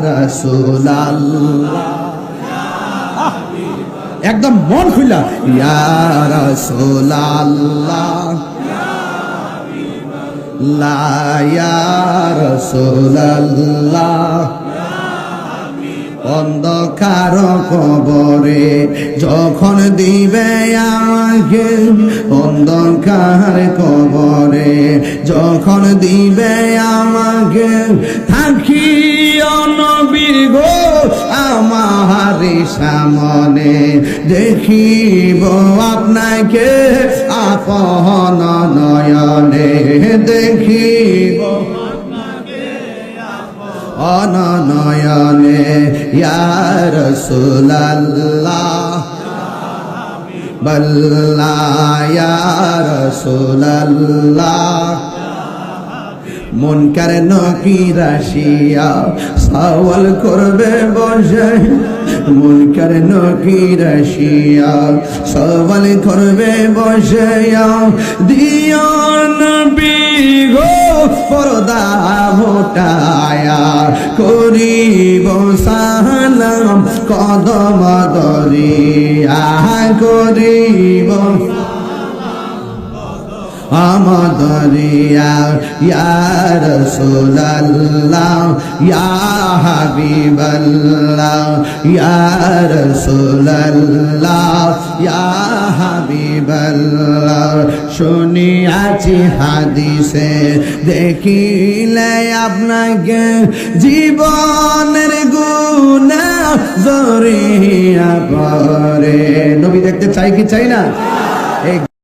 রাসূলুল্লাহ একদম মন খুলা ইয়া রাসূলুল্লাহ লা ইয়া রাসূলুল্লাহ অন্ধকার কবরে যখন দিবে আমাকে অন্ধকার কবরে যখন দিবে আমাকে থাকি নবীর গো আমার সামনে দেখিব আপনাকে আপন নয়নে দেখিব অনয়নে ইয়া রাসূলুল্লাহ বল্লা ইয়া রাসূলুল্লাহ মুনকার নকির আসিয়া সওয়াল করবে বসে মুনকার নকির আসিয়া সওয়াল করবে বসে দিও নবী গো পর্দা হটায়া করিব সালাম কদম দরিয়া করিব আমদরিয়া ইয়া রাসূলুল্লাহ ইয়া হাবিবাল্লাহ ইয়া রাসূলুল্লাহ ইয়া হাবিবাল্লাহ শুনিয়াছি হাদিসে দেখিলে আপনাকে জীবনের গুনাহ জড়িয়ে পড়ে নবী দেখতে চাই কি চাই না।